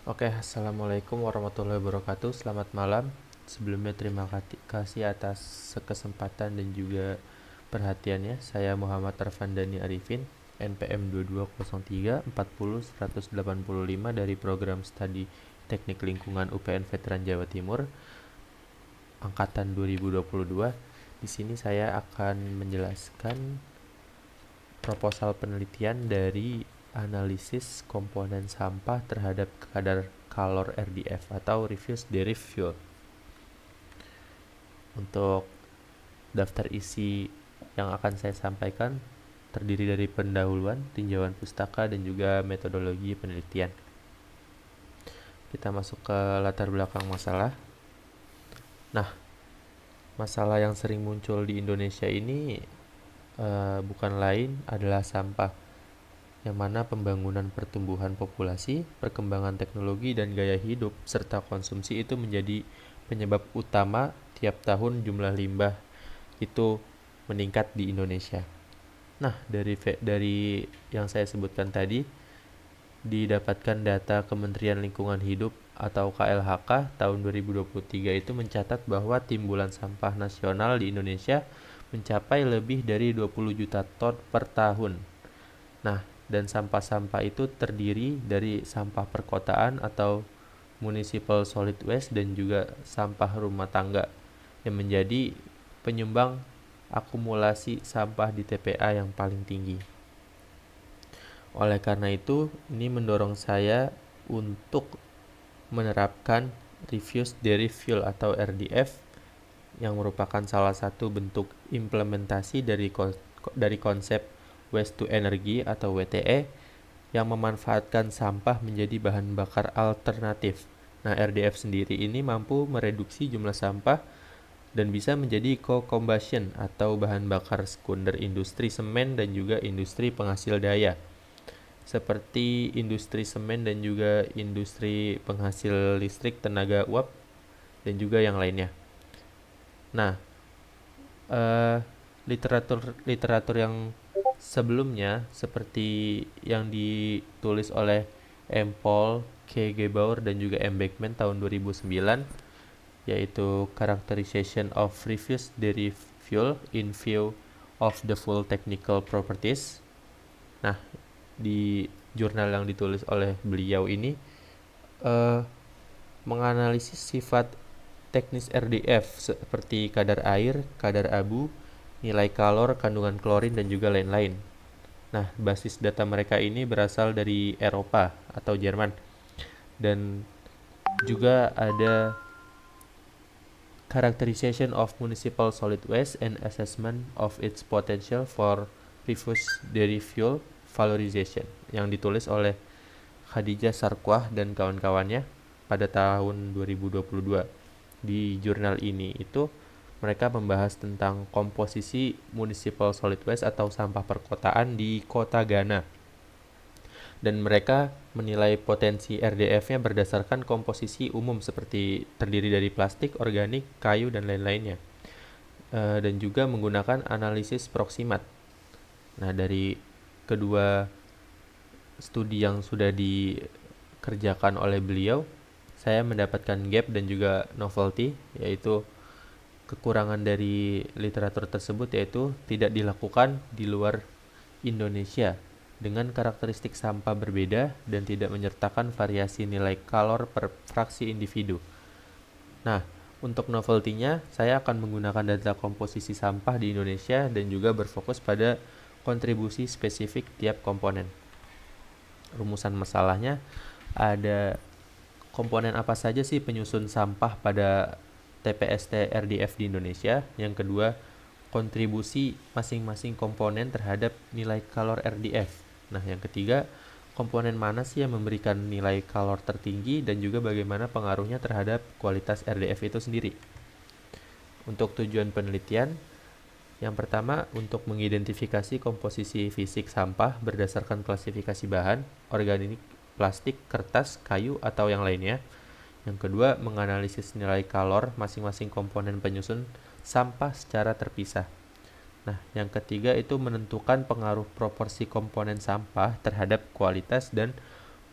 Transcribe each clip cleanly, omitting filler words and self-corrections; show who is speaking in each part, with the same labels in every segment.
Speaker 1: Oke, assalamualaikum warahmatullahi wabarakatuh. Selamat malam. Sebelumnya terima kasih atas kesempatan dan juga perhatiannya. Saya Muhammad Arfandani Arifin, NPM 2203 40 185 dari program studi Teknik Lingkungan UPN Veteran Jawa Timur angkatan 2022. Di sini saya akan menjelaskan proposal penelitian dari analisis komponen sampah terhadap kadar kalor RDF atau Refuse Derived Fuel. Untuk daftar isi yang akan saya sampaikan terdiri dari pendahuluan, tinjauan pustaka, dan juga metodologi penelitian. Kita masuk ke latar belakang masalah. Nah, masalah yang sering muncul di Indonesia ini bukan lain adalah sampah, yang mana pembangunan pertumbuhan populasi, perkembangan teknologi dan gaya hidup, serta konsumsi itu menjadi penyebab utama tiap tahun jumlah limbah itu meningkat di Indonesia. Nah, dari yang saya sebutkan tadi, didapatkan data Kementerian Lingkungan Hidup atau KLHK tahun 2023 itu mencatat bahwa timbulan sampah nasional di Indonesia mencapai lebih dari 20 juta ton per tahun. Nah, dan sampah-sampah itu terdiri dari sampah perkotaan atau municipal solid waste dan juga sampah rumah tangga yang menjadi penyumbang akumulasi sampah di TPA yang paling tinggi. Oleh karena itu, ini mendorong saya untuk menerapkan Refuse Derived Fuel atau RDF yang merupakan salah satu bentuk implementasi dari konsep Waste to Energy atau WTE yang memanfaatkan sampah menjadi bahan bakar alternatif. Nah, RDF sendiri ini mampu mereduksi jumlah sampah dan bisa menjadi co-combustion atau bahan bakar sekunder industri semen dan juga industri penghasil daya, seperti industri semen dan juga industri penghasil listrik tenaga uap dan juga yang lainnya. Nah, eh, literatur yang sebelumnya seperti yang ditulis oleh M. Paul, K. Gebauer dan juga M. Beckman tahun 2009, yaitu Characterization of Refuse Derived Fuel in View of the Full Technical Properties. Nah, di jurnal yang ditulis oleh beliau ini eh, menganalisis sifat teknis RDF seperti kadar air, kadar abu, nilai kalor, kandungan klorin, dan juga lain-lain. Nah, basis data mereka ini berasal dari Eropa atau Jerman. Dan juga ada Characterization of Municipal Solid Waste and Assessment of its Potential for Refuse Derived Fuel Valorization yang ditulis oleh Khadijah Sarkwah dan kawan-kawannya pada tahun 2022. Di jurnal ini itu mereka membahas tentang komposisi municipal solid waste atau sampah perkotaan di kota Ghana. Dan mereka menilai potensi RDF-nya berdasarkan komposisi umum seperti terdiri dari plastik, organik, kayu, dan lain-lainnya. Dan juga menggunakan analisis proximat. Nah, dari kedua studi yang sudah dikerjakan oleh beliau, saya mendapatkan gap dan juga novelty, yaitu kekurangan dari literatur tersebut yaitu tidak dilakukan di luar Indonesia dengan karakteristik sampah berbeda dan tidak menyertakan variasi nilai kalor per fraksi individu. Nah, untuk novelty-nya, saya akan menggunakan data komposisi sampah di Indonesia dan juga berfokus pada kontribusi spesifik tiap komponen. Rumusan masalahnya ada komponen apa saja sih penyusun sampah pada TPST RDF di Indonesia. Yang kedua, kontribusi masing-masing komponen terhadap nilai kalor RDF. Nah, yang ketiga, komponen mana sih yang memberikan nilai kalor tertinggi dan juga bagaimana pengaruhnya terhadap kualitas RDF itu sendiri. Untuk tujuan penelitian, yang pertama untuk mengidentifikasi komposisi fisik sampah berdasarkan klasifikasi bahan, organik, plastik, kertas, kayu, atau yang lainnya. Yang kedua, menganalisis nilai kalor masing-masing komponen penyusun sampah secara terpisah. Nah, yang ketiga itu menentukan pengaruh proporsi komponen sampah terhadap kualitas dan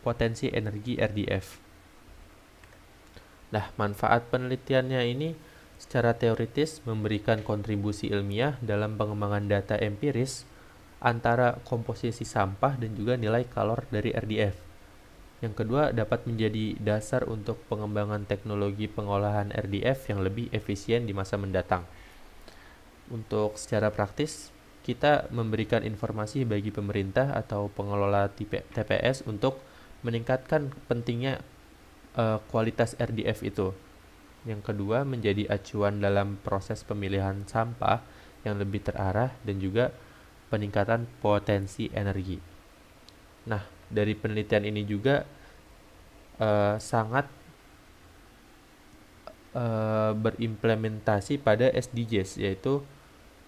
Speaker 1: potensi energi RDF. Nah, manfaat penelitiannya ini secara teoritis memberikan kontribusi ilmiah dalam pengembangan data empiris antara komposisi sampah dan juga nilai kalor dari RDF. Yang kedua, dapat menjadi dasar untuk pengembangan teknologi pengolahan RDF yang lebih efisien di masa mendatang. Untuk secara praktis, kita memberikan informasi bagi pemerintah atau pengelola TPS untuk meningkatkan pentingnya kualitas RDF itu. Yang kedua, menjadi acuan dalam proses pemilihan sampah yang lebih terarah dan juga peningkatan potensi energi. Nah, dari penelitian ini juga sangat berimplementasi pada SDGs, yaitu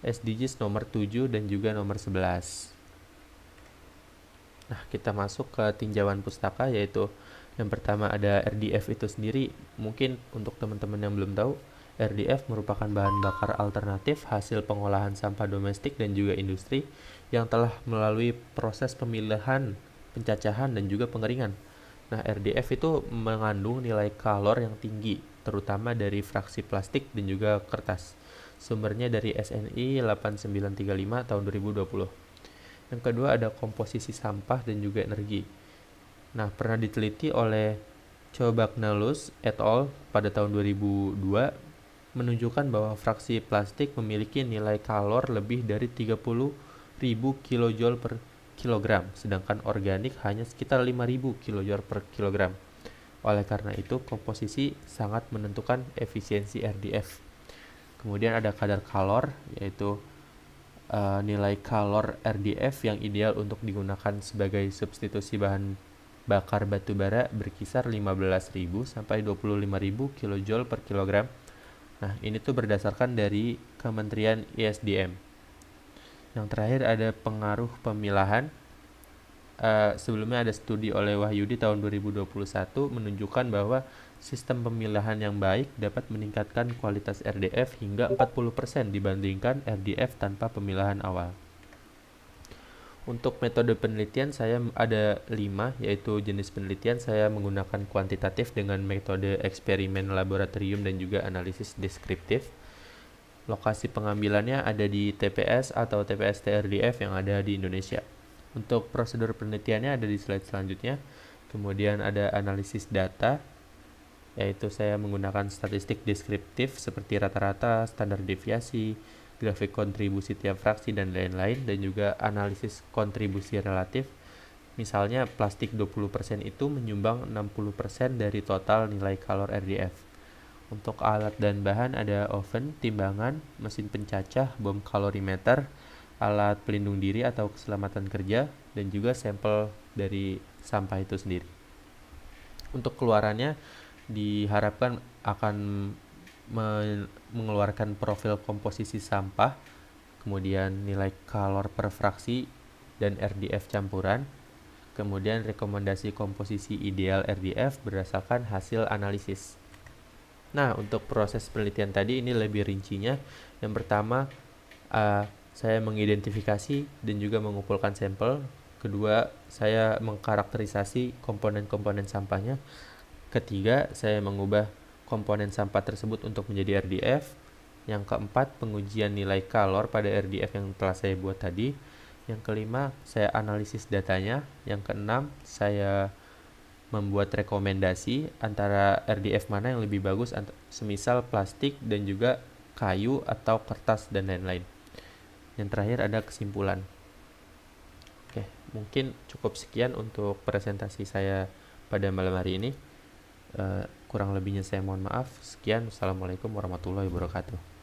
Speaker 1: SDGs nomor 7 dan juga nomor 11. Nah, kita masuk ke tinjauan pustaka, yaitu yang pertama ada RDF itu sendiri. Mungkin untuk teman-teman yang belum tahu, RDF merupakan bahan bakar alternatif hasil pengolahan sampah domestik dan juga industri yang telah melalui proses pemilihan, pencacahan, dan juga pengeringan. Nah, RDF itu mengandung nilai kalor yang tinggi, terutama dari fraksi plastik dan juga kertas. Sumbernya dari SNI 8935 tahun 2020. Yang kedua ada komposisi sampah dan juga energi. Nah, pernah diteliti oleh Chobagnalus et al. Pada tahun 2002 menunjukkan bahwa fraksi plastik memiliki nilai kalor lebih dari 30.000 kJ per kilogram, sedangkan organik hanya sekitar 5.000 kJ per kilogram. Oleh karena itu, komposisi sangat menentukan efisiensi RDF. Kemudian ada kadar kalor, yaitu nilai kalor RDF yang ideal untuk digunakan sebagai substitusi bahan bakar batu bara berkisar 15.000 sampai 25.000 kJ per kilogram. Nah, ini tuh berdasarkan dari Kementerian ISDM. Yang terakhir ada pengaruh pemilahan. Sebelumnya ada studi oleh Wahyudi tahun 2021 menunjukkan bahwa sistem pemilahan yang baik dapat meningkatkan kualitas RDF hingga 40% dibandingkan RDF tanpa pemilahan awal. Untuk metode penelitian saya ada 5, yaitu jenis penelitian saya menggunakan kuantitatif dengan metode eksperimen laboratorium dan juga analisis deskriptif. Lokasi pengambilannya ada di TPS atau TPS TRDF yang ada di Indonesia. Untuk prosedur penelitiannya ada di slide selanjutnya. Kemudian ada analisis data, yaitu saya menggunakan statistik deskriptif seperti rata-rata, standar deviasi, grafik kontribusi tiap fraksi, dan lain-lain, dan juga analisis kontribusi relatif. Misalnya plastik 20% itu menyumbang 60% dari total nilai kalor RDF. Untuk alat dan bahan ada oven, timbangan, mesin pencacah, bom kalorimeter, alat pelindung diri atau keselamatan kerja, dan juga sampel dari sampah itu sendiri. Untuk keluarannya diharapkan akan mengeluarkan profil komposisi sampah, kemudian nilai kalor per fraksi dan RDF campuran, kemudian rekomendasi komposisi ideal RDF berdasarkan hasil analisis. Nah, untuk proses penelitian tadi ini lebih rincinya. Yang pertama, saya mengidentifikasi dan juga mengumpulkan sampel. Kedua, saya mengkarakterisasi komponen-komponen sampahnya. Ketiga, saya mengubah komponen sampah tersebut untuk menjadi RDF. Yang keempat, pengujian nilai kalor pada RDF yang telah saya buat tadi. Yang kelima, saya analisis datanya. Yang keenam, saya membuat rekomendasi antara RDF mana yang lebih bagus, semisal plastik dan juga kayu atau kertas dan lain-lain. Yang terakhir ada kesimpulan. Oke, mungkin cukup sekian untuk presentasi saya pada malam hari ini. Kurang lebihnya saya mohon maaf. Sekian, wassalamualaikum warahmatullahi wabarakatuh.